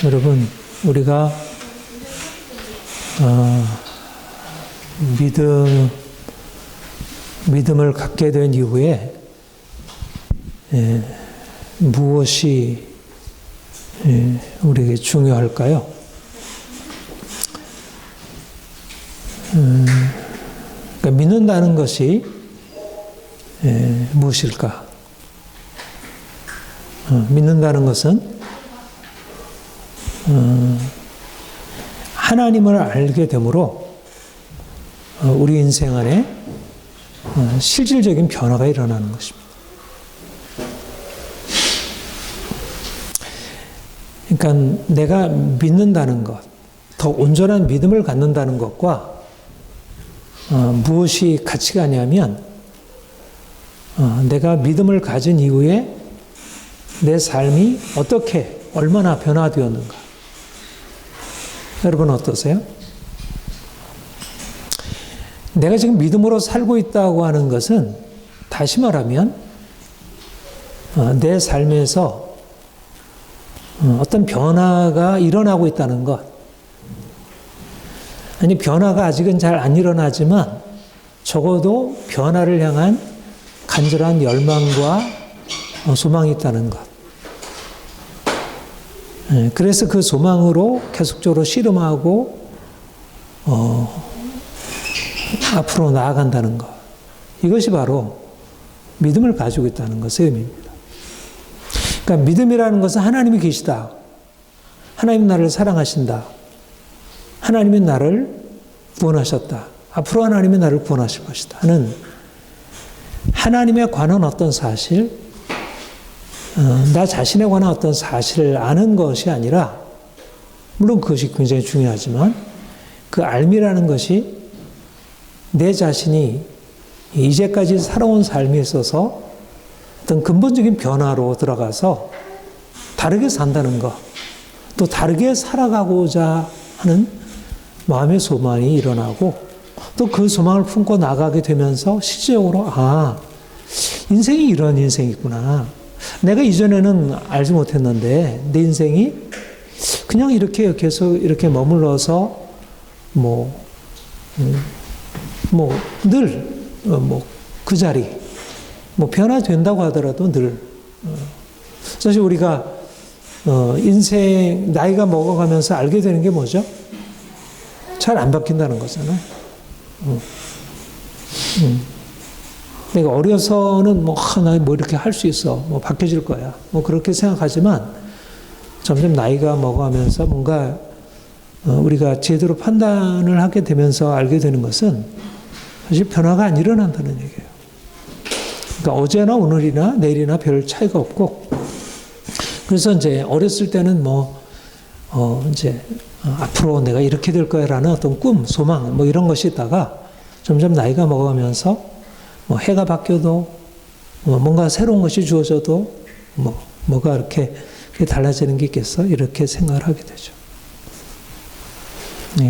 여러분, 우리가 믿음을 갖게 된 이후에 무엇이 우리에게 중요할까요? 그러니까 믿는다는 것이 무엇일까? 믿는다는 것은 하나님을 알게 되므로 우리 인생 안에 실질적인 변화가 일어나는 것입니다. 그러니까 내가 믿는다는 것, 더 온전한 믿음을 갖는다는 것과 무엇이 같이 가냐면 내가 믿음을 가진 이후에 내 삶이 어떻게 얼마나 변화되었는가. 여러분 어떠세요? 내가 지금 믿음으로 살고 있다고 하는 것은 다시 말하면 내 삶에서 어떤 변화가 일어나고 있다는 것. 아니, 변화가 아직은 잘 안 일어나지만 적어도 변화를 향한 간절한 열망과 소망이 있다는 것. 그래서 그 소망으로 계속적으로 씨름하고 앞으로 나아간다는 것. 이것이 바로 믿음을 가지고 있다는 것의 의미입니다. 그러니까 믿음이라는 것은 하나님이 계시다. 하나님 나를 사랑하신다. 하나님이 나를 구원하셨다. 앞으로 하나님이 나를 구원하실 것이다 하는 하나님에 관한 어떤 사실, 나 자신에 관한 어떤 사실을 아는 것이 아니라, 물론 그것이 굉장히 중요하지만 그 알미라는 것이 내 자신이 이제까지 살아온 삶에 있어서 어떤 근본적인 변화로 들어가서 다르게 산다는 것, 또 다르게 살아가고자 하는 마음의 소망이 일어나고 또 그 소망을 품고 나가게 되면서 실제적으로 인생이 이런 인생이구나. 내가 이전에는 알지 못했는데 내 인생이 그냥 이렇게 계속 이렇게 머물러서 늘 그 자리 변화된다고 하더라도 늘 사실 우리가 인생 나이가 먹어가면서 알게 되는 게 뭐죠? 잘 안 바뀐다는 거잖아요. 내가 어려서는 나 이렇게 할 수 있어. 바뀌어질 거야. 그렇게 생각하지만 점점 나이가 먹어가면서 뭔가 우리가 제대로 판단을 하게 되면서 알게 되는 것은 사실 변화가 안 일어난다는 얘기예요. 그러니까 어제나 오늘이나 내일이나 별 차이가 없고, 그래서 이제 어렸을 때는 앞으로 내가 이렇게 될 거야라는 어떤 꿈, 소망, 이런 것이 있다가 점점 나이가 먹어가면서 해가 바뀌어도 뭔가 새로운 것이 주어져도 뭐가 이렇게 달라지는 게 있겠어? 이렇게 생각을 하게 되죠.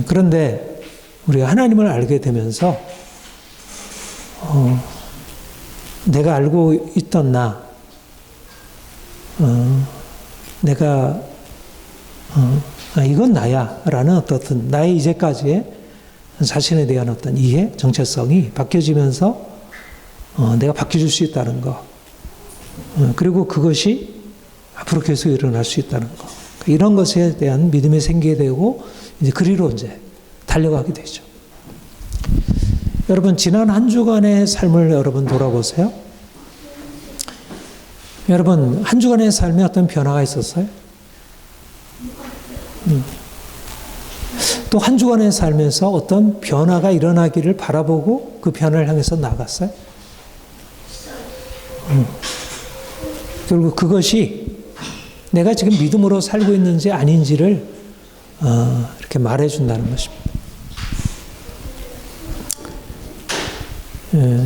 그런데 우리가 하나님을 알게 되면서 내가 알고 있던 내가 이건 나야 라는 어떤 나의 이제까지의 자신에 대한 어떤 이해, 정체성이 바뀌어지면서 내가 바뀌어질 수 있다는 것, 그리고 그것이 앞으로 계속 일어날 수 있다는 것, 이런 것에 대한 믿음이 생기게 되고 이제 그리로 이제 달려가게 되죠. 여러분, 지난 한 주간의 삶을 여러분 돌아보세요. 여러분, 한 주간의 삶에 어떤 변화가 있었어요? 또 한 주간의 삶에서 어떤 변화가 일어나기를 바라보고 그 변화를 향해서 나갔어요? 결국 그것이 내가 지금 믿음으로 살고 있는지 아닌지를 이렇게 말해준다는 것입니다.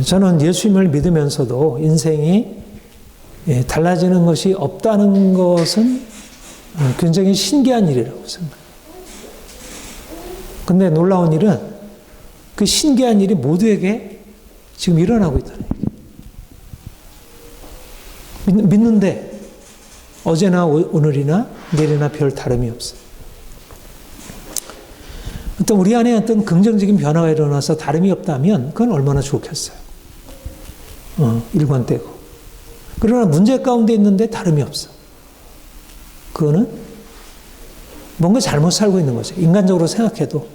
저는 예수님을 믿으면서도 인생이 달라지는 것이 없다는 것은 굉장히 신기한 일이라고 생각해요. 근데 놀라운 일은 그 신기한 일이 모두에게 지금 일어나고 있다는 얘기예요. 믿는데 어제나 오늘이나 내일이나 별 다름이 없어요. 어떤 우리 안에 어떤 긍정적인 변화가 일어나서 다름이 없다면 그건 얼마나 좋겠어요. 일관되고. 그러나 문제 가운데 있는데 다름이 없어. 그거는 뭔가 잘못 살고 있는 거죠. 인간적으로 생각해도.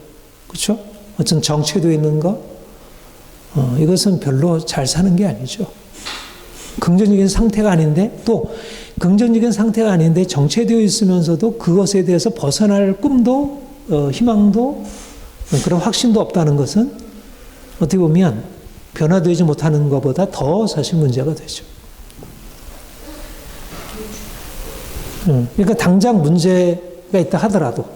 그렇죠? 어떤 정체도 있는 거, 이것은 별로 잘 사는 게 아니죠. 긍정적인 상태가 아닌데, 또 긍정적인 상태가 아닌데 정체되어 있으면서도 그것에 대해서 벗어날 꿈도 희망도 그런 확신도 없다는 것은 어떻게 보면 변화되지 못하는 것보다 더 사실 문제가 되죠. 그러니까 당장 문제가 있다 하더라도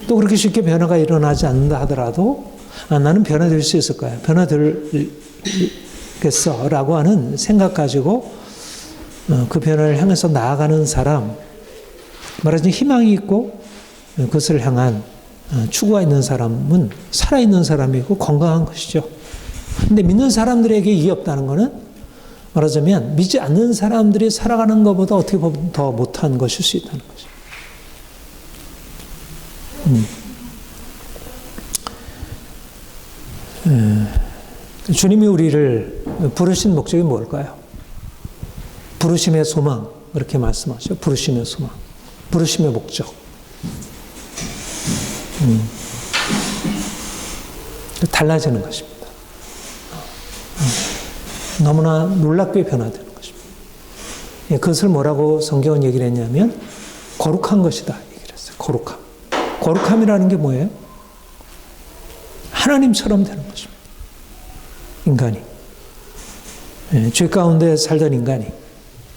또 그렇게 쉽게 변화가 일어나지 않는다 하더라도 나는 변화될 수 있을 거야. 변화되겠어 라고 하는 생각 가지고 그 변화를 향해서 나아가는 사람, 말하자면 희망이 있고 그것을 향한 추구가 있는 사람은 살아있는 사람이고 건강한 것이죠. 근데 믿는 사람들에게 이해 없다는 것은 말하자면 믿지 않는 사람들이 살아가는 것보다 어떻게 보면 더 못한 것일 수 있다는 거죠. 주님이 우리를 부르신 목적이 뭘까요? 부르심의 소망, 그렇게 말씀하죠. 부르심의 소망, 부르심의 목적. 달라지는 것입니다. 너무나 놀랍게 변화되는 것입니다. 그것을 뭐라고 성경은 얘기를 했냐면 거룩한 것이다 얘기를 했어요. 거룩함. 거룩함이라는 게 뭐예요? 하나님처럼 되는 것입니다. 인간이. 죄 가운데 살던 인간이,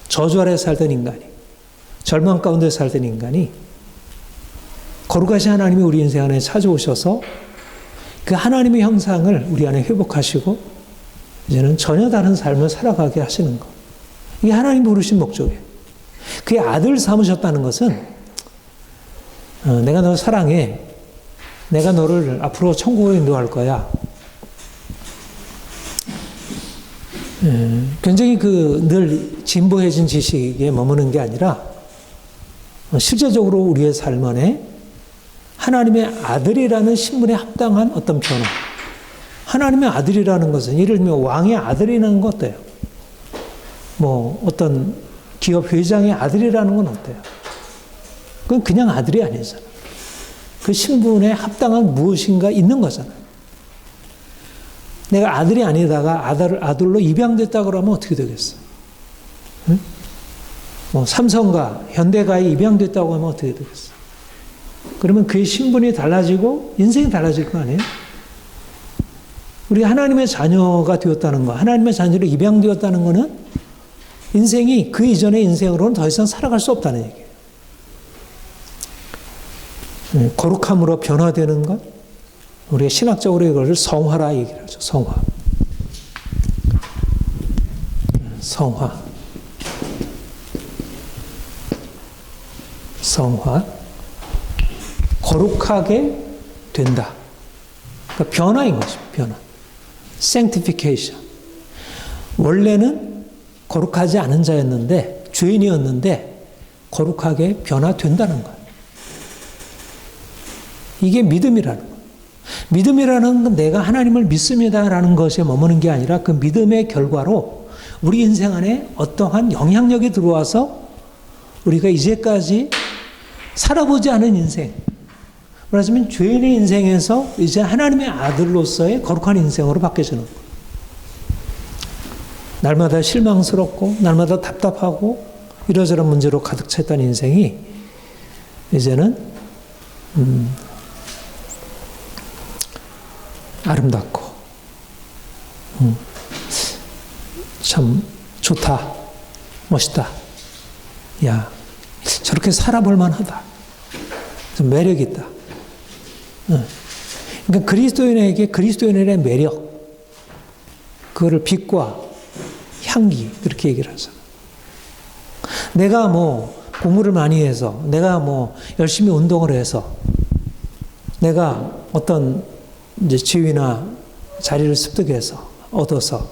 저주 아래 살던 인간이, 절망 가운데 살던 인간이 거룩하신 하나님이 우리 인생 안에 찾아오셔서 그 하나님의 형상을 우리 안에 회복하시고 이제는 전혀 다른 삶을 살아가게 하시는 것. 이게 하나님 부르신 목적이에요. 그의 아들 삼으셨다는 것은 내가 너 사랑해. 내가 너를 앞으로 천국으로 인도할 거야. 굉장히 늘 진보해진 지식에 머무는 게 아니라 실제적으로 우리의 삶 안에 하나님의 아들이라는 신분에 합당한 어떤 변화. 하나님의 아들이라는 것은 예를 들면 왕의 아들이라는 건 어때요? 뭐 어떤 기업 회장의 아들이라는 건 어때요? 그건 그냥 아들이 아니잖아요. 그 신분에 합당한 무엇인가 있는 거잖아요. 내가 아들이 아니다가 아들로 입양됐다 그러면 어떻게 되겠어? 응? 뭐 삼성가, 현대가에 입양됐다고 하면 어떻게 되겠어? 그러면 그의 신분이 달라지고 인생이 달라질 거 아니에요? 우리 하나님의 자녀가 되었다는 거, 하나님의 자녀로 입양되었다는 거는 인생이 그 이전의 인생으로는 더 이상 살아갈 수 없다는 얘기예요. 거룩함으로 변화되는 것, 우리가 신학적으로 이것을 성화라 얘기를 하죠. 성화. 성화. 성화. 거룩하게 된다. 그러니까 변화인 것입니다. 변화. sanctification. 원래는 거룩하지 않은 자였는데, 죄인이었는데 거룩하게 변화된다는 거예요. 이게 믿음이라는 거예요. 믿음이라는 건 내가 하나님을 믿습니다라는 것에 머무는 게 아니라 그 믿음의 결과로 우리 인생 안에 어떠한 영향력이 들어와서 우리가 이제까지 살아보지 않은 인생, 말하자면 죄인의 인생에서 이제 하나님의 아들로서의 거룩한 인생으로 바뀌어지는 거예요. 날마다 실망스럽고 날마다 답답하고 이러저런 문제로 가득 찼던 인생이 이제는 아름답고 참 좋다, 멋있다. 야, 저렇게 살아볼 만하다. 좀 매력 있다. 그러니까 그리스도인에게 그리스도인의 매력, 그거를 빛과 향기, 그렇게 얘기를 하죠. 내가 뭐 공부를 많이 해서, 내가 뭐 열심히 운동을 해서, 내가 어떤 이제 지위나 자리를 습득해서 얻어서,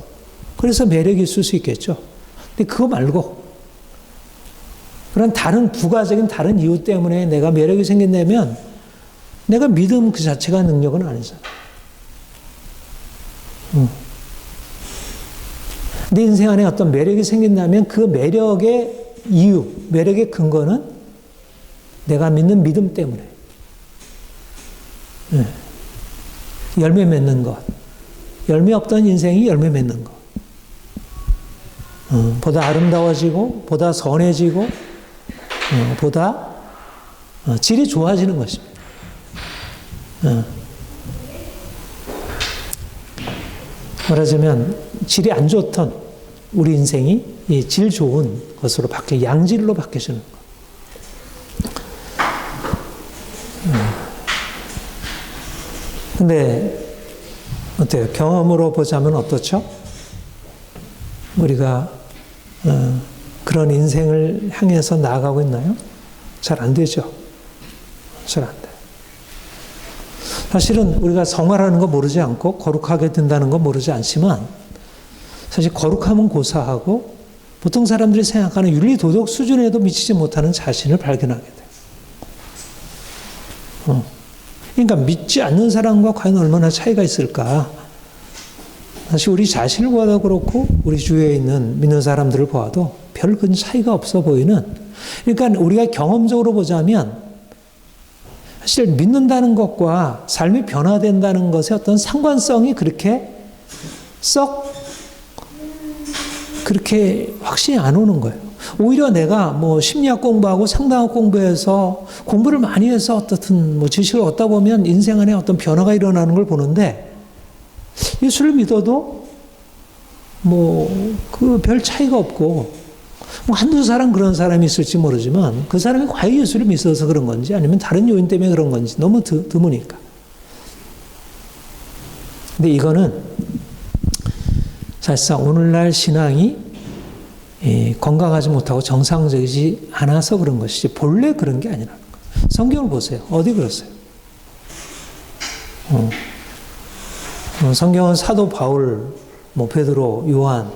그래서 매력이 있을 수 있겠죠. 근데 그거 말고 그런 다른 부가적인 다른 이유 때문에 내가 매력이 생긴다면 내가 믿음 그 자체가 능력은 아니잖아. 내 인생 안에 어떤 매력이 생긴다면 그 매력의 이유, 매력의 근거는 내가 믿는 믿음 때문에. 열매 맺는 것. 열매 없던 인생이 열매 맺는 것. 보다 아름다워지고, 보다 선해지고, 보다 질이 좋아지는 것입니다. 말하자면 질이 안 좋던 우리 인생이 이 질 좋은 것으로 바뀌어 양질로 바뀌어지는 것. 근데 어때요? 경험으로 보자면 어떻죠? 우리가 그런 인생을 향해서 나아가고 있나요? 잘 안 되죠. 잘 안 돼요. 사실은 우리가 성화라는 거 모르지 않고 거룩하게 된다는 거 모르지 않지만 사실 거룩함은 고사하고 보통 사람들이 생각하는 윤리 도덕 수준에도 미치지 못하는 자신을 발견하게 돼요. 그러니까 믿지 않는 사람과 과연 얼마나 차이가 있을까? 사실 우리 자신을 보아도 그렇고 우리 주위에 있는 믿는 사람들을 보아도 별 큰 차이가 없어 보이는, 그러니까 우리가 경험적으로 보자면 사실 믿는다는 것과 삶이 변화된다는 것의 어떤 상관성이 그렇게 확신이 안 오는 거예요. 오히려 내가 뭐 심리학 공부하고 상담학 공부해서 공부를 많이 해서 어떻든 뭐 지식을 얻다 보면 인생 안에 어떤 변화가 일어나는 걸 보는데 예수를 믿어도 뭐 그 별 차이가 없고 뭐 한두 사람 그런 사람이 있을지 모르지만 그 사람이 과연 예수를 믿어서 그런 건지 아니면 다른 요인 때문에 그런 건지 너무 드무니까. 근데 이거는 사실상 오늘날 신앙이 건강하지 못하고 정상적이지 않아서 그런 것이지 본래 그런 게 아니라는 거예요. 성경을 보세요. 어디 그랬어요? 성경은 사도 바울, 뭐 베드로, 요한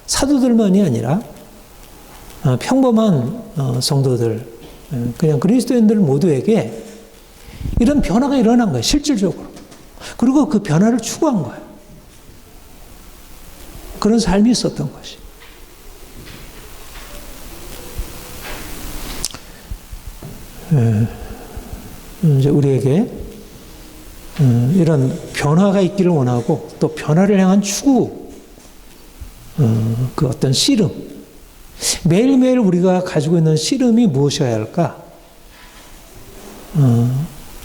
사도들만이 아니라 평범한 성도들, 그냥 그리스도인들 모두에게 이런 변화가 일어난 거예요. 실질적으로. 그리고 그 변화를 추구한 거예요. 그런 삶이 있었던 것이. 이제 우리에게 이런 변화가 있기를 원하고 또 변화를 향한 추구, 그 어떤 씨름, 매일매일 우리가 가지고 있는 씨름이 무엇이어야 할까?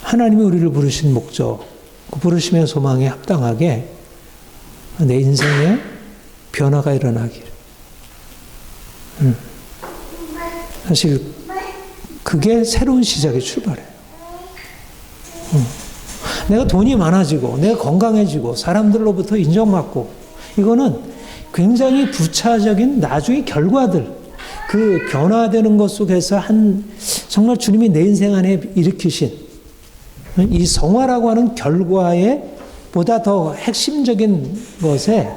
하나님이 우리를 부르신 목적, 그 부르심의 소망에 합당하게 내 인생에 변화가 일어나기를. 사실 그게 새로운 시작의 출발이에요. 내가 돈이 많아지고 내가 건강해지고 사람들로부터 인정받고 이거는 굉장히 부차적인 나중의 결과들, 그 변화되는 것 속에서 정말 주님이 내 인생 안에 일으키신 이 성화라고 하는 결과에 보다 더 핵심적인 것에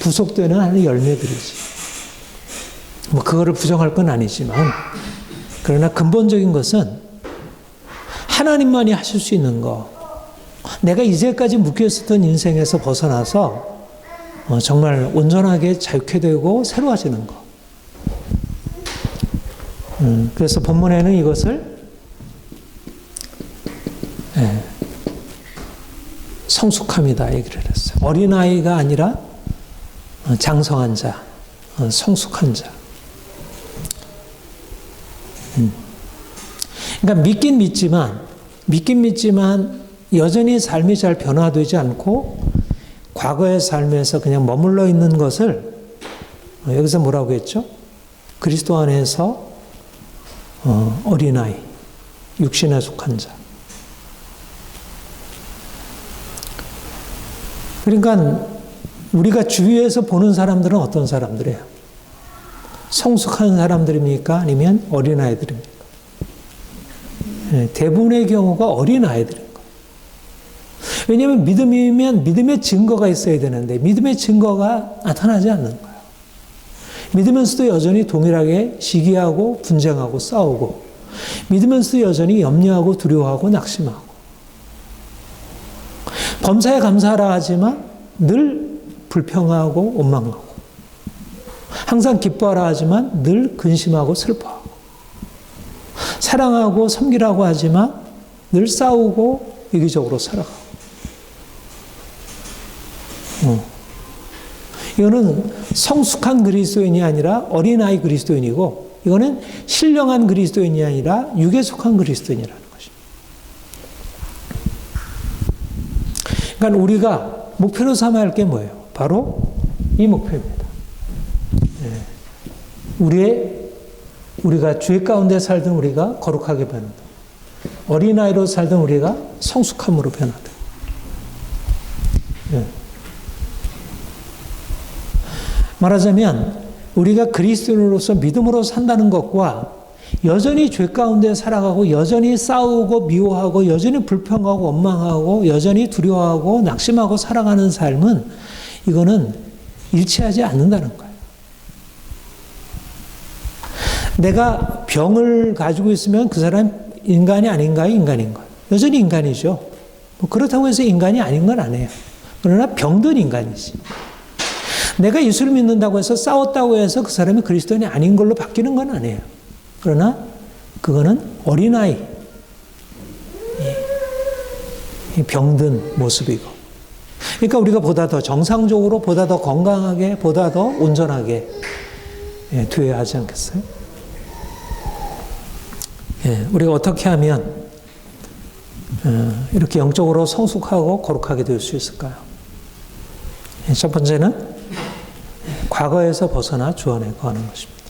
부속되는 하나의 열매들이지. 뭐 그거를 부정할 건 아니지만 그러나 근본적인 것은 하나님만이 하실 수 있는 거, 내가 이제까지 묶여있었던 인생에서 벗어나서 정말 온전하게 자유케 되고 새로워지는 거. 그래서 본문에는 이것을 성숙함이다 얘기를 했어요. 어린아이가 아니라 장성한 자, 성숙한 자. 그러니까 믿긴 믿지만 여전히 삶이 잘 변화되지 않고 과거의 삶에서 그냥 머물러 있는 것을 여기서 뭐라고 했죠? 그리스도 안에서 어린아이, 육신에 속한 자. 그러니까 우리가 주위에서 보는 사람들은 어떤 사람들이에요? 성숙한 사람들입니까? 아니면 어린아이들입니까? 대부분의 경우가 어린아이들인 거예요. 왜냐하면 믿음이면 믿음의 증거가 있어야 되는데 믿음의 증거가 나타나지 않는 거예요. 믿으면서도 여전히 동일하게 시기하고 분쟁하고 싸우고, 믿으면서도 여전히 염려하고 두려워하고 낙심하고, 범사에 감사하라 하지만 늘 불평하고 원망하고, 항상 기뻐하라 하지만 늘 근심하고 슬퍼하고, 사랑하고 섬기라고 하지만 늘 싸우고 이기적으로 살아가고. 이거는 성숙한 그리스도인이 아니라 어린아이 그리스도인이고, 이거는 신령한 그리스도인이 아니라 육에 속한 그리스도인이라는 것입니다. 그러니까 우리가 목표로 삼아야 할 게 뭐예요? 바로 이 목표입니다. 우리가 죄 가운데 살던 우리가 거룩하게 변하다. 어린아이로 살던 우리가 성숙함으로 변하다. 말하자면 우리가 그리스도인으로서 믿음으로 산다는 것과 여전히 죄 가운데 살아가고 여전히 싸우고 미워하고 여전히 불평하고 원망하고 여전히 두려워하고 낙심하고 살아가는 삶은 이거는 일치하지 않는다는 거예요. 내가 병을 가지고 있으면 그 사람 인간이 아닌가요? 인간인가요? 여전히 인간이죠. 그렇다고 해서 인간이 아닌 건 아니에요. 그러나 병든 인간이지. 내가 예수를 믿는다고 해서 싸웠다고 해서 그 사람이 그리스도인이 아닌 걸로 바뀌는 건 아니에요. 그러나 그거는 어린아이, 병든 모습이고. 그러니까 우리가 보다 더 정상적으로, 보다 더 건강하게, 보다 더 온전하게 되어야 하지 않겠어요? 우리가 어떻게 하면 이렇게 영적으로 성숙하고 거룩하게 될 수 있을까요? 첫 번째는 과거에서 벗어나 주 안에 거하는 것입니다.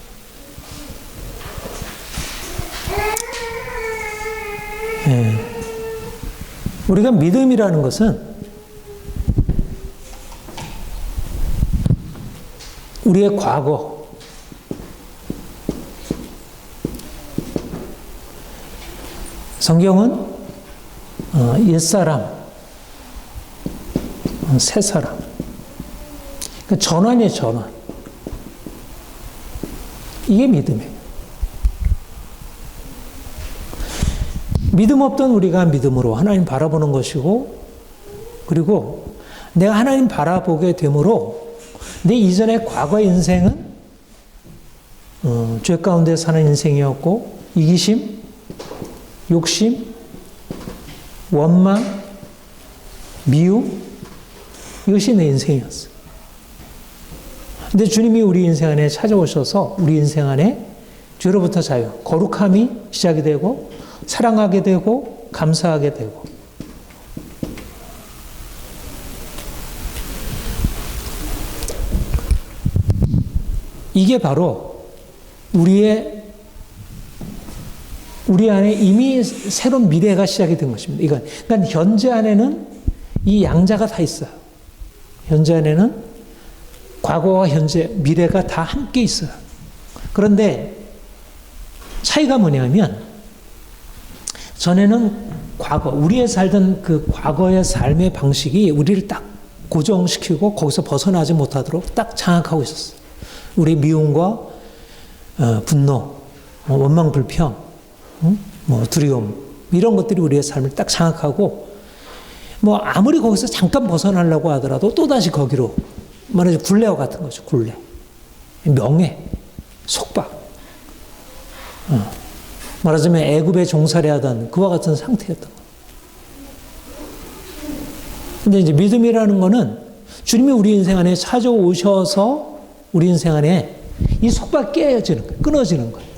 우리가 믿음이라는 것은 우리의 과거, 성경은 옛사람, 새사람, 그 전환이에요, 전환. 이게 믿음이에요. 믿음 없던 우리가 믿음으로 하나님 바라보는 것이고, 그리고 내가 하나님 바라보게 되므로 내 이전의 과거의 인생은 죄 가운데 사는 인생이었고, 이기심, 욕심, 원망, 미움, 이것이 내 인생이었어요. 근데 주님이 우리 인생 안에 찾아오셔서 우리 인생 안에 죄로부터 자유, 거룩함이 시작이 되고 사랑하게 되고 감사하게 되고, 이게 바로 우리 안에 이미 새로운 미래가 시작이 된 것입니다. 그러니까 현재 안에는 이 양자가 다 있어요. 현재 안에는 과거와 현재, 미래가 다 함께 있어요. 그런데 차이가 뭐냐면, 전에는 과거, 우리의 살던 그 과거의 삶의 방식이 우리를 딱 고정시키고 거기서 벗어나지 못하도록 딱 장악하고 있었어요. 우리 미움과 분노, 원망, 불평, 두려움, 이런 것들이 우리의 삶을 딱 장악하고, 아무리 거기서 잠깐 벗어나려고 하더라도 또다시 거기로, 말하자면 굴레와 같은 거죠. 굴레. 명예, 속박. 말하자면 애굽에 종살이 하던 그와 같은 상태였던 거예요. 근데 이제 믿음이라는 거는 주님이 우리 인생 안에 찾아오셔서 우리 인생 안에 이 속박이 깨어지는 거예요. 끊어지는 거예요.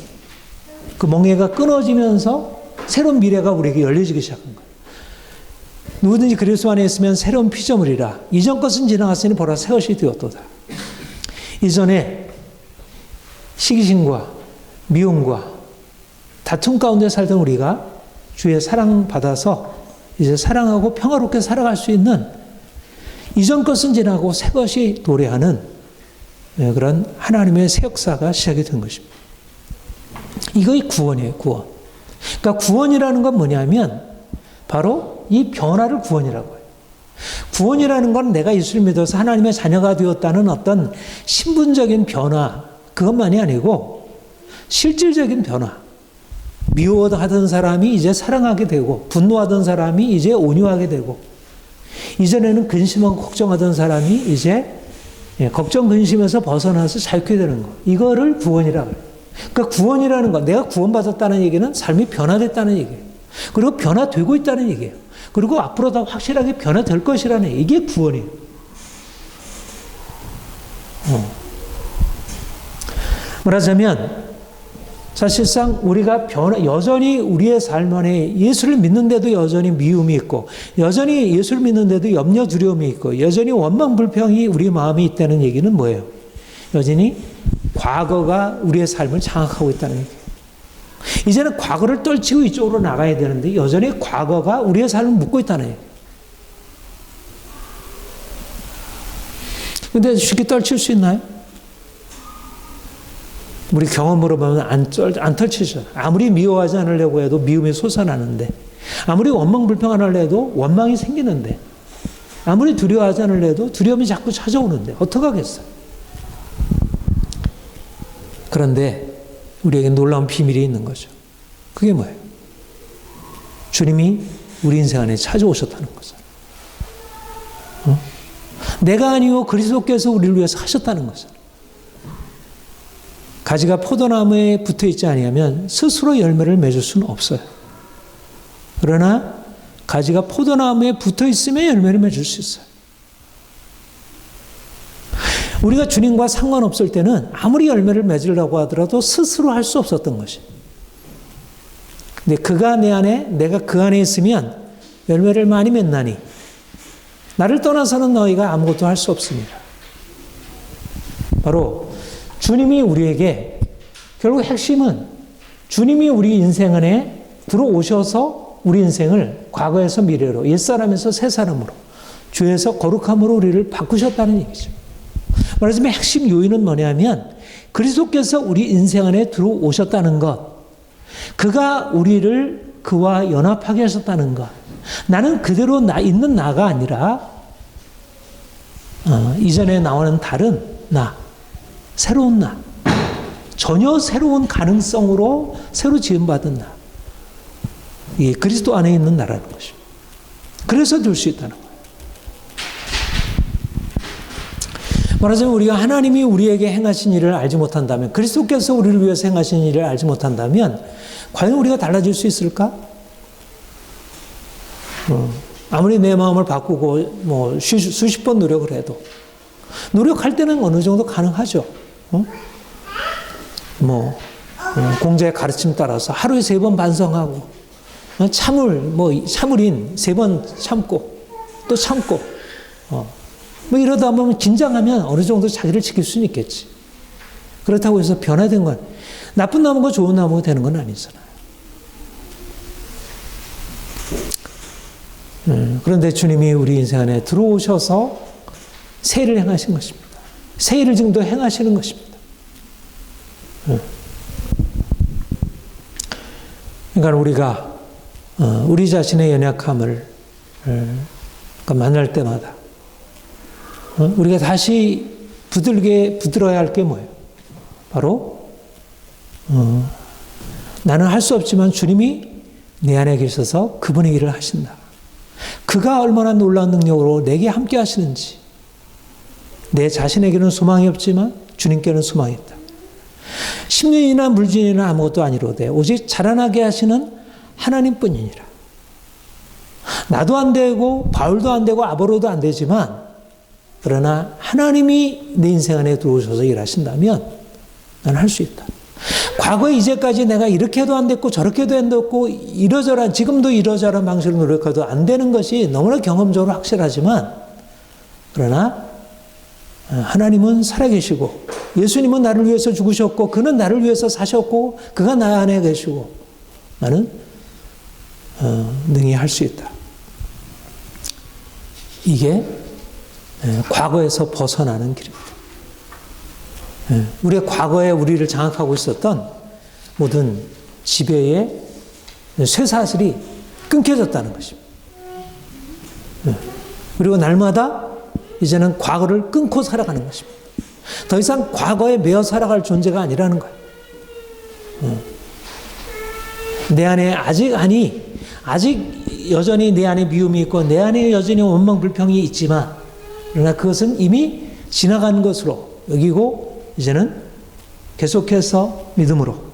그 멍에가 끊어지면서 새로운 미래가 우리에게 열려지기 시작한 거예요. 누구든지 그리스도 안에 있으면 새로운 피조물이라. 이전 것은 지나갔으니 보라 새 것이 되었도다. 이전에 시기심과 미움과 다툼 가운데 살던 우리가 주의 사랑받아서 이제 사랑하고 평화롭게 살아갈 수 있는, 이전 것은 지나고 새 것이 도래하는 그런 하나님의 새 역사가 시작이 된 것입니다. 이거의 구원이에요, 구원. 그러니까 구원이라는 건 뭐냐면 바로 이 변화를 구원이라고 해요. 구원이라는 건 내가 예수를 믿어서 하나님의 자녀가 되었다는 어떤 신분적인 변화, 그것만이 아니고 실질적인 변화. 미워하던 사람이 이제 사랑하게 되고, 분노하던 사람이 이제 온유하게 되고, 이전에는 근심하고 걱정하던 사람이 이제 걱정 근심에서 벗어나서 자유케 되는 거. 이거를 구원이라고 해요. 그러니까 구원이라는 건 내가 구원받았다는 얘기는 삶이 변화됐다는 얘기예요. 그리고 변화되고 있다는 얘기예요. 그리고 앞으로 더 확실하게 변화될 것이라는 얘기예요. 이게 구원이에요. 말하자면 사실상 우리가 여전히 우리의 삶 안에 예수를 믿는데도 여전히 미움이 있고, 여전히 예수를 믿는데도 염려 두려움이 있고, 여전히 원망 불평이 우리 마음에 있다는 얘기는 뭐예요? 여전히 과거가 우리의 삶을 장악하고 있다는 얘기예요. 이제는 과거를 떨치고 이쪽으로 나가야 되는데 여전히 과거가 우리의 삶을 묶고 있다는 얘기예요. 근데 쉽게 떨칠 수 있나요? 우리 경험으로 보면 안 털치죠. 아무리 미워하지 않으려고 해도 미움이 솟아나는데, 아무리 원망 불평 안 하려 해도 원망이 생기는데, 아무리 두려워하지 않으려 해도 두려움이 자꾸 찾아오는데 어떡하겠어요? 그런데 우리에게 놀라운 비밀이 있는 거죠. 그게 뭐예요? 주님이 우리 인생 안에 찾아오셨다는 거죠. 내가 아니고 그리스도께서 우리를 위해서 하셨다는 거죠. 가지가 포도나무에 붙어 있지 아니하면 스스로 열매를 맺을 수는 없어요. 그러나 가지가 포도나무에 붙어 있으면 열매를 맺을 수 있어요. 우리가 주님과 상관없을 때는 아무리 열매를 맺으려고 하더라도 스스로 할 수 없었던 것이. 근데 그가 내 안에, 내가 그 안에 있으면 열매를 많이 맺나니 나를 떠나서는 너희가 아무것도 할 수 없습니다. 바로 주님이 우리에게, 결국 핵심은 주님이 우리 인생 안에 들어오셔서 우리 인생을 과거에서 미래로, 옛사람에서 새사람으로, 죄에서 거룩함으로 우리를 바꾸셨다는 얘기죠. 말하자면 핵심 요인은 뭐냐면 그리스도께서 우리 인생 안에 들어오셨다는 것, 그가 우리를 그와 연합하게 하셨다는 것, 나는 그대로 있는 나가 아니라 이전에 나오는 다른 나, 새로운 나, 전혀 새로운 가능성으로 새로 지음받은 나, 이 그리스도 안에 있는 나라는 것입니다. 그래서 될 수 있다는 거예요. 말하자면 우리가 하나님이 우리에게 행하신 일을 알지 못한다면, 그리스도께서 우리를 위해서 행하신 일을 알지 못한다면 과연 우리가 달라질 수 있을까? 아무리 내 마음을 바꾸고 수십 번 노력을 해도, 노력할 때는 어느 정도 가능하죠. 공자의 가르침 따라서 하루에 3번 반성하고, 참을인 3번 참고 또 참고, 이러다 보면 긴장하면 어느 정도 자기를 지킬 수는 있겠지. 그렇다고 해서 변화된 건, 나쁜 나무가 좋은 나무가 되는 건 아니잖아요. 그런데 주님이 우리 인생 안에 들어오셔서 새 일을 행하신 것입니다. 새 일을 지금도 행하시는 것입니다. 그러니까 우리가 우리 자신의 연약함을 만날 때마다 우리가 다시 붙들어야 할 게 뭐예요? 바로 나는 할 수 없지만 주님이 내 안에 계셔서 그분의 일을 하신다. 그가 얼마나 놀라운 능력으로 내게 함께 하시는지. 내 자신에게는 소망이 없지만 주님께는 소망이 있다. 십년이나 물진이나 아무것도 아니로되 오직 자라나게 하시는 하나님뿐이니라. 나도 안 되고 바울도 안 되고 아볼로도 안 되지만, 그러나 하나님이 내 인생 안에 들어오셔서 일하신다면 나는 할 수 있다. 과거에 이제까지 내가 이렇게 해도 안 됐고 저렇게 해도 안 됐고 지금도 이러저러한 방식으로 노력해도 안 되는 것이 너무나 경험적으로 확실하지만, 그러나 하나님은 살아계시고 예수님은 나를 위해서 죽으셨고 그는 나를 위해서 사셨고 그가 나 안에 계시고 나는 능히 할 수 있다. 이게 과거에서 벗어나는 길입니다. 우리의 과거에 우리를 장악하고 있었던 모든 지배의 쇠사슬이 끊겨졌다는 것입니다. 그리고 날마다 이제는 과거를 끊고 살아가는 것입니다. 더 이상 과거에 매어 살아갈 존재가 아니라는 거예요. 내 안에 아직 여전히 내 안에 미움이 있고 내 안에 여전히 원망 불평이 있지만 그러나 그것은 이미 지나간 것으로 여기고 이제는 계속해서 믿음으로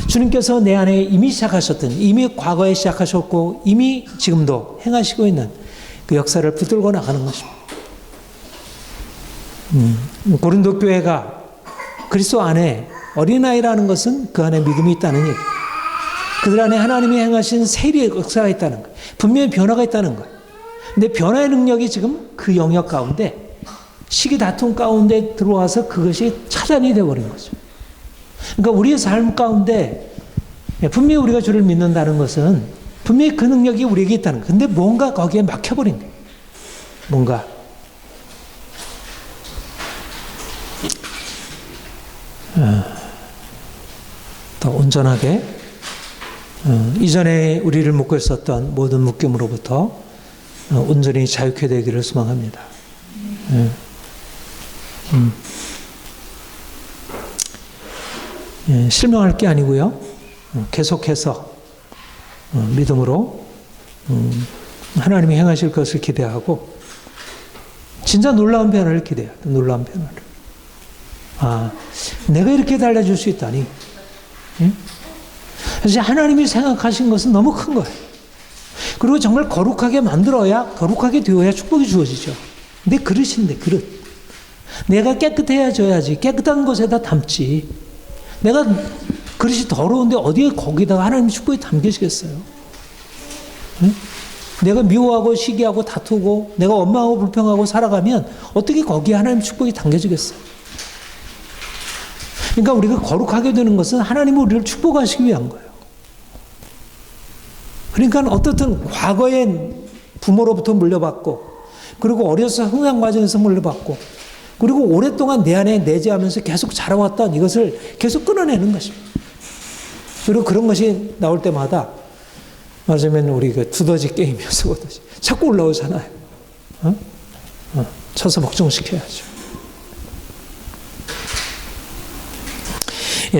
주님께서 내 안에 이미 시작하셨던 이미 과거에 시작하셨고 이미 지금도 행하시고 있는 그 역사를 붙들고 나가는 것입니다. 고린도 교회가 그리스도 안에 어린아이라는 것은 그 안에 믿음이 있다는 얘기. 그들 안에 하나님이 행하신 세리의 역사가 있다는 거예요. 분명히 변화가 있다는 거예요. 근데 변화의 능력이 지금 그 영역 가운데 시기 다툼 가운데 들어와서 그것이 차단이 되어버린 거죠. 그러니까 우리의 삶 가운데 분명히 우리가 주를 믿는다는 것은 분명히 그 능력이 우리에게 있다는 거예요. 근데 뭔가 거기에 막혀버린 거예요. 뭔가. 더 온전하게 이전에 우리를 묶고 있었던 모든 묶임으로부터 온전히 자유케 되기를 소망합니다. 실망할 게 아니고요. 계속해서 믿음으로 하나님이 행하실 것을 기대하고 진짜 놀라운 변화를 기대해요. 놀라운 변화를. 내가 이렇게 달라질 수 있다니. 사실 하나님이 생각하신 것은 너무 큰 거예요. 그리고 정말 거룩하게 만들어야, 거룩하게 되어야 축복이 주어지죠. 내 그릇인데, 그릇. 내가 깨끗해져야지. 깨끗한 곳에다 담지. 내가 그릇이 더러운데 어디에 거기다가 하나님 축복이 담겨지겠어요? 내가 미워하고 시기하고 다투고 내가 원망하고 불평하고 살아가면 어떻게 거기에 하나님 축복이 담겨지겠어요? 그러니까 우리가 거룩하게 되는 것은 하나님이 우리를 축복하시기 위한 거예요. 그러니까 어떻든 과거에 부모로부터 물려받고 그리고 어려서 성장 과정에서 물려받고 그리고 오랫동안 내 안에 내재하면서 계속 자라왔던 이것을 계속 끊어내는 것입니다. 그리고 그런 것이 나올 때마다 말하자면 우리 그 두더지 게임이어서 그러듯이 자꾸 올라오잖아요. 쳐서 복종시켜야죠.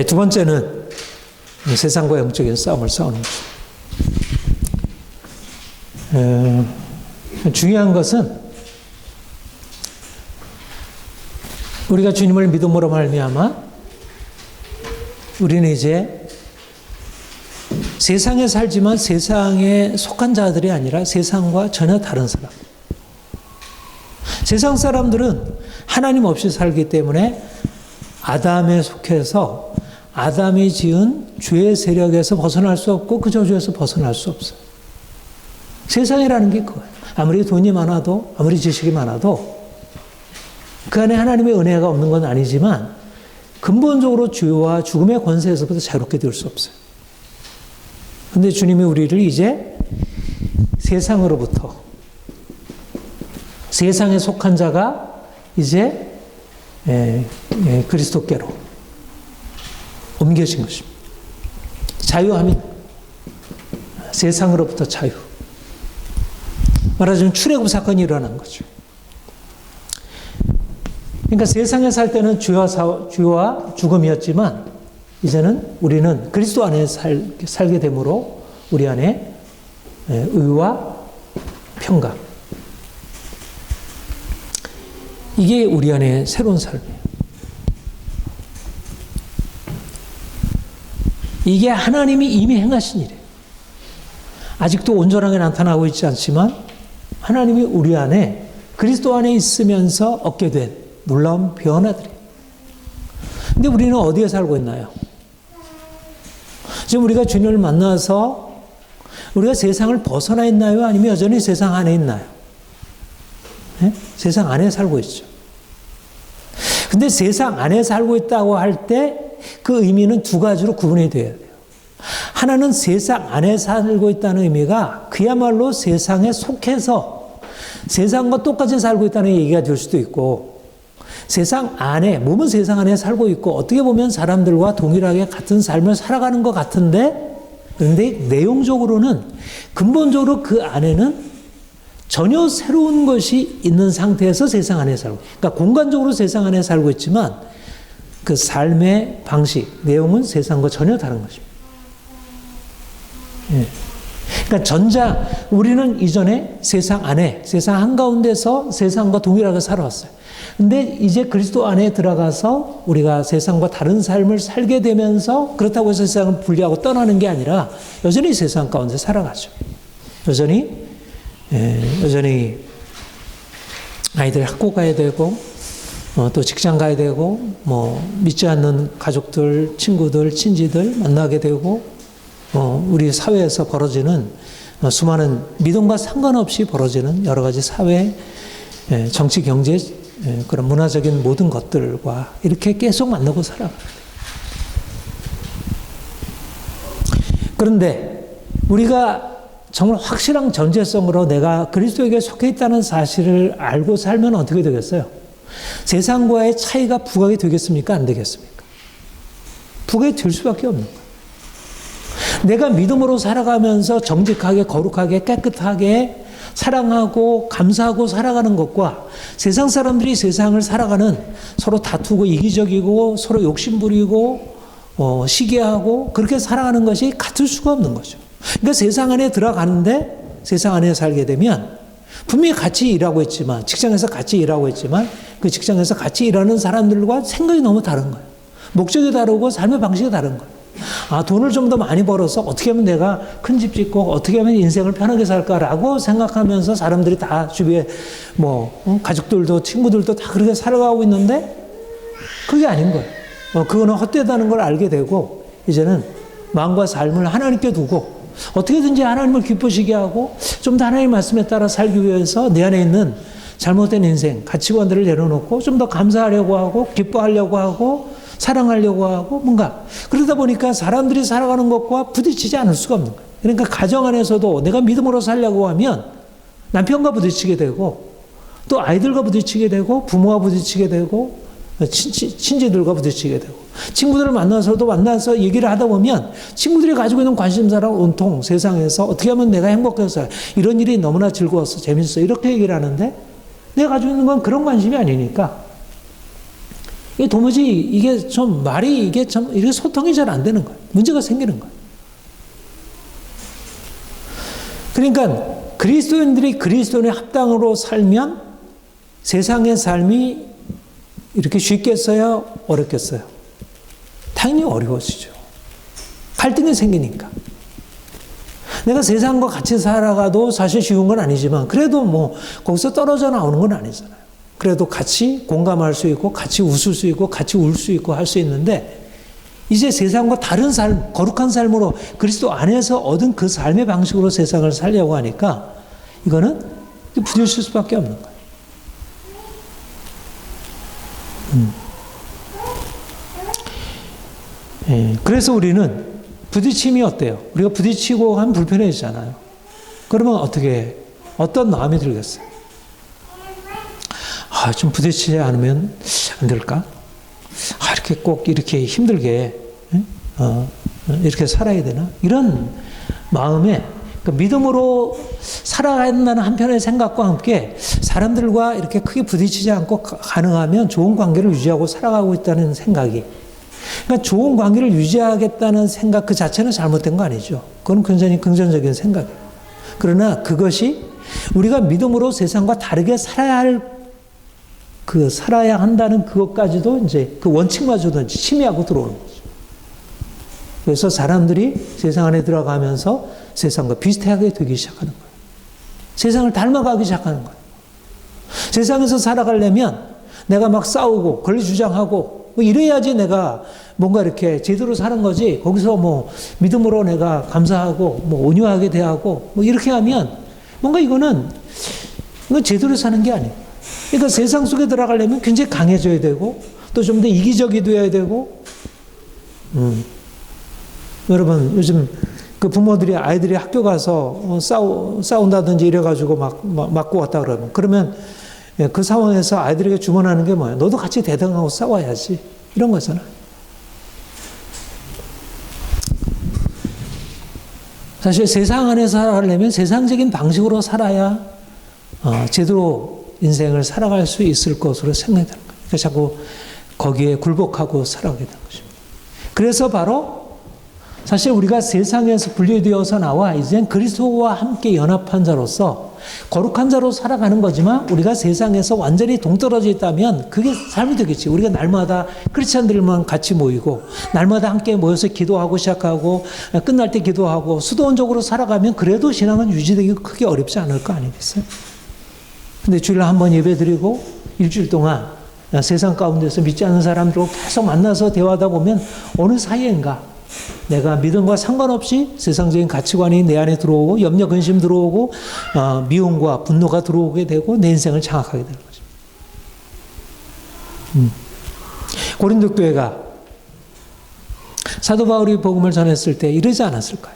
두 번째는 세상과 영적인 싸움을 싸우는 것입니다. 중요한 것은 우리가 주님을 믿음으로 말미암아 우리는 이제 세상에 살지만 세상에 속한 자들이 아니라 세상과 전혀 다른 사람. 세상 사람들은 하나님 없이 살기 때문에 아담에 속해서 아담이 지은 죄의 세력에서 벗어날 수 없고 그 저주에서 벗어날 수 없어요. 세상이라는 게 그거예요. 아무리 돈이 많아도 아무리 지식이 많아도 그 안에 하나님의 은혜가 없는 건 아니지만 근본적으로 죄와 죽음의 권세에서부터 자유롭게 될 수 없어요. 그런데 주님이 우리를 이제 세상으로부터 세상에 속한 자가 이제 그리스도께로 옮겨진 것입니다. 자유함이 세상으로부터 자유. 말하자면 출애굽 사건이 일어난 거죠. 그러니까 세상에 살 때는 죄와 죽음이었지만 이제는 우리는 그리스도 안에 살게 되므로 우리 안에 의와 평강. 이게 우리 안에 새로운 삶이에요. 이게 하나님이 이미 행하신 일이에요. 아직도 온전하게 나타나고 있지 않지만 하나님이 우리 안에 그리스도 안에 있으면서 얻게 된 놀라운 변화들이에요. 근데 우리는 어디에 살고 있나요? 지금 우리가 주님을 만나서 우리가 세상을 벗어나 있나요? 아니면 여전히 세상 안에 있나요? 네? 세상 안에 살고 있죠. 근데 세상 안에 살고 있다고 할 때 그 의미는 두 가지로 구분이 돼야 돼요. 하나는 세상 안에 살고 있다는 의미가 그야말로 세상에 속해서 세상과 똑같이 살고 있다는 얘기가 될 수도 있고 세상 안에, 몸은 세상 안에 살고 있고 어떻게 보면 사람들과 동일하게 같은 삶을 살아가는 것 같은데 그런데 내용적으로는 근본적으로 그 안에는 전혀 새로운 것이 있는 상태에서 세상 안에 살고, 그러니까 공간적으로 세상 안에 살고 있지만 그 삶의 방식, 내용은 세상과 전혀 다른 것입니다. 예. 그러니까 우리는 이전에 세상 안에, 세상 한가운데서 세상과 동일하게 살아왔어요. 근데 이제 그리스도 안에 들어가서 우리가 세상과 다른 삶을 살게 되면서 그렇다고 해서 세상을 분리하고 떠나는 게 아니라 여전히 세상 가운데 살아가죠. 여전히 아이들 학교 가야 되고, 또 직장 가야 되고, 믿지 않는 가족들, 친구들, 친지들 만나게 되고, 우리 사회에서 벌어지는 수많은 믿음과 상관없이 벌어지는 여러 가지 사회, 정치, 경제, 그런 문화적인 모든 것들과 이렇게 계속 만나고 살아갑니다. 그런데 우리가 정말 확실한 전제성으로 내가 그리스도에게 속해 있다는 사실을 알고 살면 어떻게 되겠어요? 세상과의 차이가 부각이 되겠습니까? 안 되겠습니까? 부각이 될 수밖에 없는 거예요. 내가 믿음으로 살아가면서 정직하게, 거룩하게, 깨끗하게 사랑하고 감사하고 살아가는 것과 세상 사람들이 세상을 살아가는 서로 다투고 이기적이고 서로 욕심부리고 시기하고 그렇게 살아가는 것이 같을 수가 없는 거죠. 그러니까 세상 안에 들어가는데 세상 안에 살게 되면 분명히 같이 일하고 있지만, 직장에서 같이 일하고 있지만 그 직장에서 같이 일하는 사람들과 생각이 너무 다른 거예요. 목적이 다르고 삶의 방식이 다른 거예요. 돈을 좀 더 많이 벌어서 어떻게 하면 내가 큰 집 짓고 어떻게 하면 인생을 편하게 살까라고 생각하면서 사람들이 다 주위에 가족들도 친구들도 다 그렇게 살아가고 있는데 그게 아닌 거예요. 그거는 헛되다는 걸 알게 되고 이제는 마음과 삶을 하나님께 두고 어떻게든지 하나님을 기쁘시게 하고 좀 더 하나님의 말씀에 따라 살기 위해서 내 안에 있는 잘못된 인생, 가치관들을 내려놓고 좀 더 감사하려고 하고 기뻐하려고 하고 사랑하려고 하고 뭔가 그러다 보니까 사람들이 살아가는 것과 부딪히지 않을 수가 없는 거예요. 그러니까 가정 안에서도 내가 믿음으로 살려고 하면 남편과 부딪히게 되고 또 아이들과 부딪히게 되고 부모와 부딪히게 되고 친지들과 부딪히게 되고 친구들을 만나서 얘기를 하다 보면 친구들이 가지고 있는 관심사랑 온통 세상에서 어떻게 하면 내가 행복해서 이런 일이 너무나 즐거웠어 재밌어 이렇게 얘기를 하는데 내가 가지고 있는 건 그런 관심이 아니니까 이게 도무지 이게 좀 말이 이게 좀 이렇게 소통이 잘 안 되는 거예요. 문제가 생기는 거예요. 그러니까 그리스도인들이 그리스도인의 합당으로 살면 세상의 삶이 이렇게 쉽겠어요? 어렵겠어요? 당연히 어려워지죠. 갈등이 생기니까. 내가 세상과 같이 살아가도 사실 쉬운 건 아니지만 그래도 거기서 떨어져 나오는 건 아니잖아요. 그래도 같이 공감할 수 있고 같이 웃을 수 있고 같이 울 수 있고 할 수 있는데 이제 세상과 다른 삶, 거룩한 삶으로 그리스도 안에서 얻은 그 삶의 방식으로 세상을 살려고 하니까 이거는 부딪힐 수밖에 없는 거예요. 그래서 우리는 부딪힘이 어때요? 우리가 부딪히고 하면 불편해지잖아요. 그러면 어떤 마음이 들겠어요? 좀 부딪히지 않으면 안 될까? 이렇게 꼭 이렇게 힘들게, 이렇게 살아야 되나? 이런 마음에, 믿음으로 살아야 한다는 한편의 생각과 함께 사람들과 이렇게 크게 부딪히지 않고 가능하면 좋은 관계를 유지하고 살아가고 있다는 생각이. 그러니까 좋은 관계를 유지하겠다는 생각 그 자체는 잘못된 거 아니죠. 그건 굉장히 긍정적인 생각이에요. 그러나 그것이 우리가 믿음으로 세상과 다르게 살아야 한다는 그것까지도 이제 그 원칙마저도 침해하고 들어오는 거죠. 그래서 사람들이 세상 안에 들어가면서 세상과 비슷하게 되기 시작하는 거예요. 세상을 닮아가기 시작하는 거예요. 세상에서 살아가려면 내가 막 싸우고 권리주장하고 이래야지 내가 뭔가 이렇게 제대로 사는 거지. 거기서 믿음으로 내가 감사하고 온유하게 대하고 이렇게 하면 뭔가 이건 제대로 사는 게 아니에요. 그러니까 세상 속에 들어가려면 굉장히 강해져야 되고 또 좀 더 이기적이 되어야 되고 여러분 요즘 그 부모들이 아이들이 학교 가서 싸운다든지 이래가지고 맞고 왔다 그러면 그 상황에서 아이들에게 주문하는 게 뭐예요? 너도 같이 대등하고 싸워야지 이런 거잖아. 사실 세상 안에서 살아가려면 세상적인 방식으로 살아야 제대로 인생을 살아갈 수 있을 것으로 생각이 되는 거예요. 그러니까 자꾸 거기에 굴복하고 살아가게 되는 것입니다. 그래서 바로 사실 우리가 세상에서 분리되어서 나와 이젠 그리스도와 함께 연합한 자로서 거룩한 자로 살아가는 거지만 우리가 세상에서 완전히 동떨어져 있다면 그게 삶이 되겠지. 우리가 날마다 크리스찬들만 같이 모이고 날마다 함께 모여서 기도하고 시작하고 끝날 때 기도하고 수도원적으로 살아가면 그래도 신앙은 유지되기 크게 어렵지 않을 거 아니겠어요? 근데 주일날 한 번 예배드리고 일주일 동안 세상 가운데서 믿지 않는 사람들과 계속 만나서 대화하다 보면 어느 사이인가 내가 믿음과 상관없이 세상적인 가치관이 내 안에 들어오고 염려 근심 들어오고 미움과 분노가 들어오게 되고 내 인생을 장악하게 되는 거죠. 고린도 교회가 사도 바울이 복음을 전했을 때 이러지 않았을까요?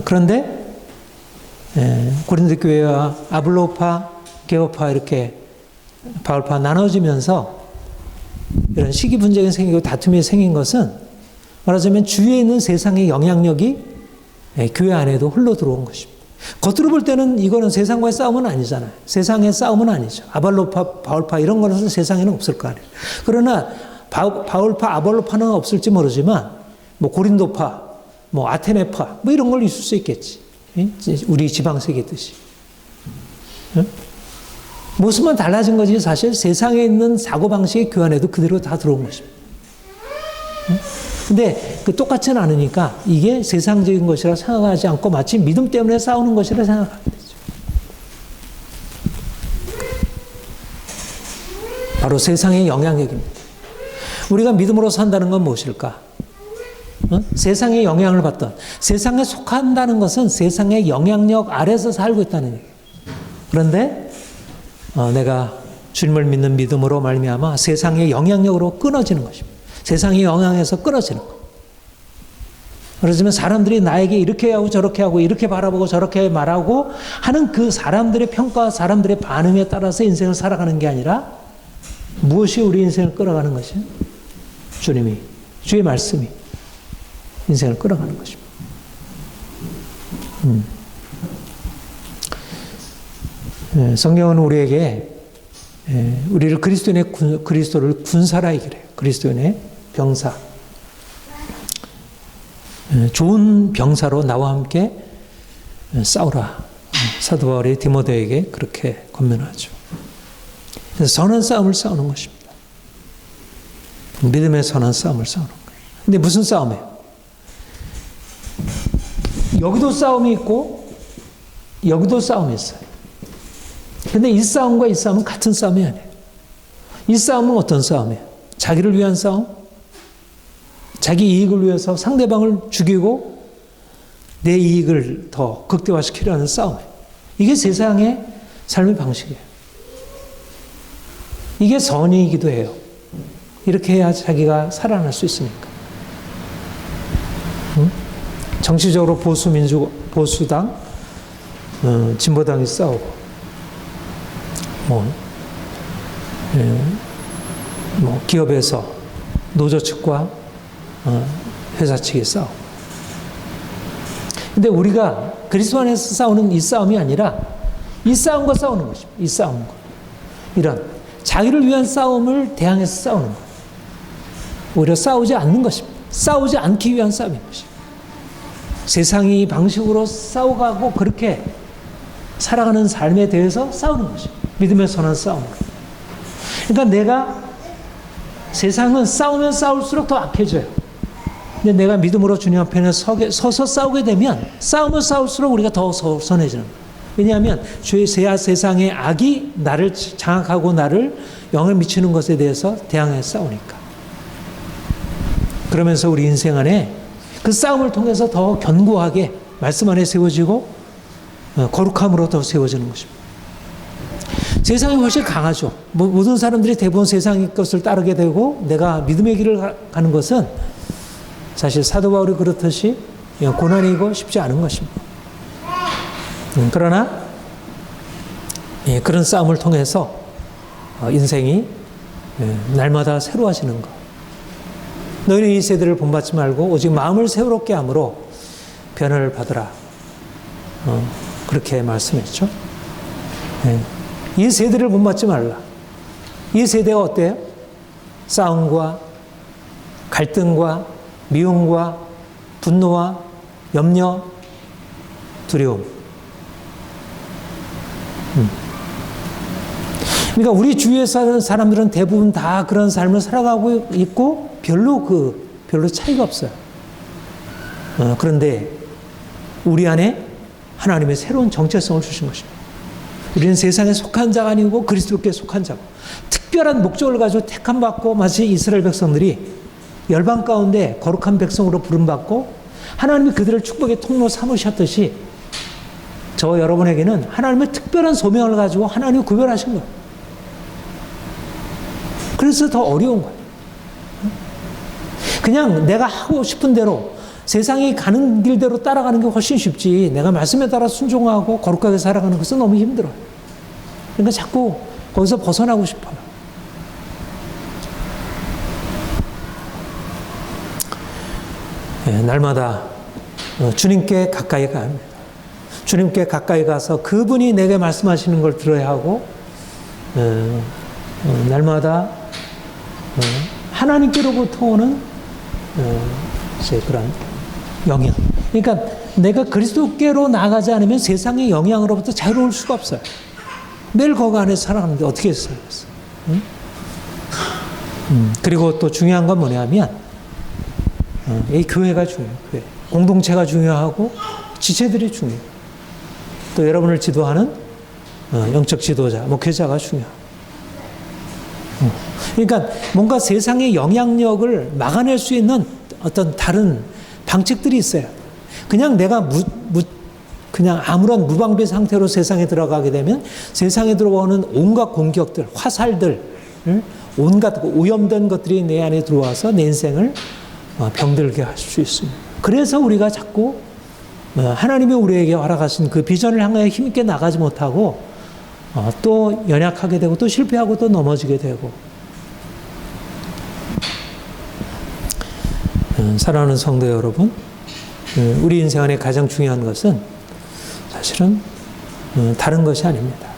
그런데 고린도 교회와 아볼로파, 게오파 이렇게 바울파 나눠지면서 이런 시기 분쟁이 생기고 다툼이 생긴 것은 말하자면 주위에 있는 세상의 영향력이 교회 안에도 흘러 들어온 것입니다. 겉으로 볼 때는 이거는 세상과의 싸움은 아니잖아요. 세상의 싸움은 아니죠. 아볼로파, 바울파 이런 거는 세상에는 없을 거 아니에요. 그러나 바울파, 아볼로파는 없을지 모르지만 뭐 고린도파, 뭐 아테네파 뭐 이런 걸 있을 수 있겠지. 우리 지방세계 뜻이. 모습만 달라진 거지 사실 세상에 있는 사고방식이 교회 안에도 그대로 다 들어온 것입니다. 근데 그 똑같지는 않으니까 이게 세상적인 것이라 생각하지 않고 마치 믿음 때문에 싸우는 것이라 생각하게 되죠. 바로 세상의 영향력입니다. 우리가 믿음으로 산다는 건 무엇일까? 세상의 영향을 받던 세상에 속한다는 것은 세상의 영향력 아래서 살고 있다는 얘기예요. 그런데 내가 주님을 믿는 믿음으로 말미암아 세상의 영향력으로 끊어지는 것입니다. 세상의 영향에서 끊어지는 것. 그러지만 사람들이 나에게 이렇게 하고 저렇게 하고 이렇게 바라보고 저렇게 말하고 하는 그 사람들의 평가와 사람들의 반응에 따라서 인생을 살아가는 게 아니라 무엇이 우리 인생을 끌어가는 것이에요? 주님이, 주의 말씀이 인생을 끌어가는 것입니다. 성경은 우리에게 우리를 그리스도를 군사라 얘기해요. 그리스도인의 병사. 좋은 병사로 나와 함께 싸우라. 사도 바울이 디모데에게 그렇게 권면하죠. 그래서 선한 싸움을 싸우는 것입니다. 믿음의 선한 싸움을 싸우는 거예요. 근데 무슨 싸움이에요? 여기도 싸움이 있고 여기도 싸움이 있어요. 근데 이 싸움과 이 싸움은 같은 싸움이 아니에요. 이 싸움은 어떤 싸움이에요? 자기를 위한 싸움? 자기 이익을 위해서 상대방을 죽이고 내 이익을 더 극대화시키려는 싸움이에요. 이게 세상의 삶의 방식이에요. 이게 선의이기도 해요. 이렇게 해야 자기가 살아날 수 있으니까. 정치적으로 보수당, 진보당이 싸우고 기업에서 노조 측과 회사 측이 싸우고. 근데 우리가 그리스도 안에서 싸우는 이 싸움이 아니라 이 싸움과 싸우는 것입니다. 이 싸움과. 이런 자기를 위한 싸움을 대항해서 싸우는 거예요. 오히려 싸우지 않는 것입니다. 싸우지 않기 위한 싸움인 것입니다. 세상이 방식으로 싸워가고 그렇게 살아가는 삶에 대해서 싸우는 것입니다. 믿음의 선한 싸움으로. 그러니까 내가 세상은 싸우면 싸울수록 더 악해져요. 근데 내가 믿음으로 주님 앞에 서서 싸우게 되면 싸우면 싸울수록 우리가 더 선해지는 거예요. 왜냐하면 세상의 악이 나를 장악하고 나를 영향을 미치는 것에 대해서 대항해 싸우니까. 그러면서 우리 인생 안에 그 싸움을 통해서 더 견고하게 말씀 안에 세워지고 거룩함으로 더 세워지는 것입니다. 세상이 훨씬 강하죠. 모든 사람들이 대부분 세상의 것을 따르게 되고 내가 믿음의 길을 가는 것은 사실 사도 바울이 그렇듯이 고난이고 쉽지 않은 것입니다. 그러나 그런 싸움을 통해서 인생이 날마다 새로워지는 것. 너희는 이 세대를 본받지 말고 오직 마음을 새롭게 함으로 변화를 받으라. 그렇게 말씀했죠. 예. 이 세대를 본받지 말라. 이 세대가 어때요? 싸움과 갈등과 미움과 분노와 염려, 두려움. 그러니까 우리 주위에 사는 사람들은 대부분 다 그런 삶을 살아가고 있고 별로 차이가 없어요. 그런데 우리 안에 하나님의 새로운 정체성을 주신 것입니다. 우리는 세상에 속한 자가 아니고 그리스도께 속한 자고 특별한 목적을 가지고 택함받고 마치 이스라엘 백성들이 열방 가운데 거룩한 백성으로 부름받고 하나님이 그들을 축복의 통로 삼으셨듯이 저와 여러분에게는 하나님의 특별한 소명을 가지고 하나님이 구별하신 거예요. 그래서 더 어려운 거예요. 그냥 내가 하고 싶은 대로 세상이 가는 길대로 따라가는 게 훨씬 쉽지 내가 말씀에 따라 순종하고 거룩하게 살아가는 것은 너무 힘들어요. 그러니까 자꾸 거기서 벗어나고 싶어요. 네, 날마다 주님께 가까이 가야 합니다. 주님께 가까이 가서 그분이 내게 말씀하시는 걸 들어야 하고 날마다 하나님께로부터 오는 이제 그런 영향. 그러니까 내가 그리스도께로 나가지 않으면 세상의 영향으로부터 자유로울 수가 없어요. 매일 거기 안에 살아가는데 어떻게 살겠어요? 응? 그리고 또 중요한 건 뭐냐면 이 교회가 중요해요. 교회. 공동체가 중요하고 지체들이 중요해요. 또 여러분을 지도하는 영적 지도자, 목회자가 중요해요. 그러니까 뭔가 세상의 영향력을 막아낼 수 있는 어떤 다른 방책들이 있어요. 그냥 내가 그냥 아무런 무방비 상태로 세상에 들어가게 되면 세상에 들어오는 온갖 공격들, 화살들, 온갖 오염된 것들이 내 안에 들어와서 내 인생을 병들게 할 수 있습니다. 그래서 우리가 자꾸 하나님이 우리에게 허락하신 그 비전을 향하여 힘있게 나가지 못하고 또 연약하게 되고 또 실패하고 또 넘어지게 되고 사랑하는 성도 여러분, 우리 인생 안에 가장 중요한 것은 사실은 다른 것이 아닙니다.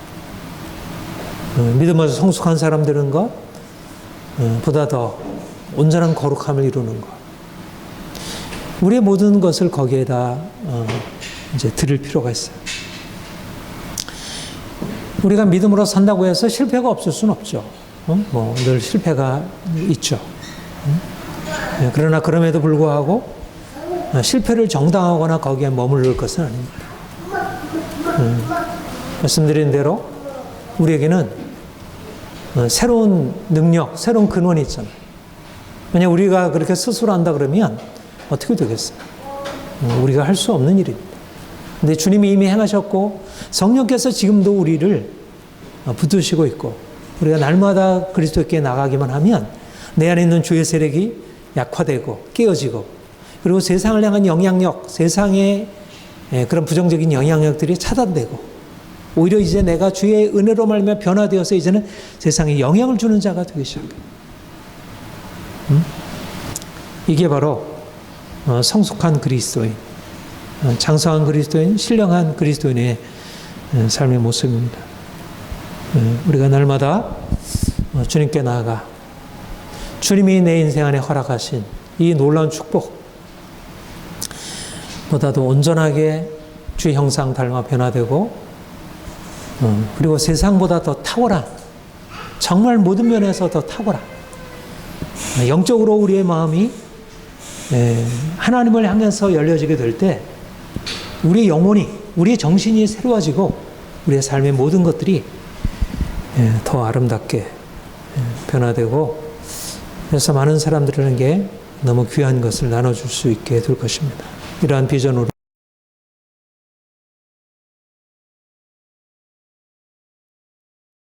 믿음으로 성숙한 사람들은 것보다 더 온전한 거룩함을 이루는 것. 우리의 모든 것을 거기에다 이제 드릴 필요가 있어요. 우리가 믿음으로 산다고 해서 실패가 없을 수는 없죠. 늘 실패가 있죠. 그러나 그럼에도 불구하고 실패를 정당하거나 거기에 머무를 것은 아닙니다. 말씀드린 대로 우리에게는 새로운 능력, 새로운 근원이 있잖아요. 만약 우리가 그렇게 스스로 한다 그러면 어떻게 되겠어요? 우리가 할 수 없는 일입니다. 근데 주님이 이미 행하셨고 성령께서 지금도 우리를 붙드시고 있고 우리가 날마다 그리스도께 나가기만 하면 내 안에 있는 죄의 세력이 약화되고 깨어지고 그리고 세상을 향한 영향력, 세상의 그런 부정적인 영향력들이 차단되고 오히려 이제 내가 주의 은혜로 말미암아 변화되어서 이제는 세상에 영향을 주는 자가 되기 시작해요. 이게 바로 성숙한 그리스도인, 장성한 그리스도인, 신령한 그리스도인의 삶의 모습입니다. 우리가 날마다 주님께 나아가 주님이 내 인생 안에 허락하신 이 놀라운 축복보다도 온전하게 주의 형상 닮아 변화되고 그리고 세상보다 더 탁월한 정말 모든 면에서 더 탁월한 영적으로 우리의 마음이 하나님을 향해서 열려지게 될 때 우리의 영혼이 우리의 정신이 새로워지고 우리의 삶의 모든 것들이 더 아름답게 변화되고 그래서 많은 사람들에게 너무 귀한 것을 나눠줄 수 있게 될 것입니다. 이러한 비전으로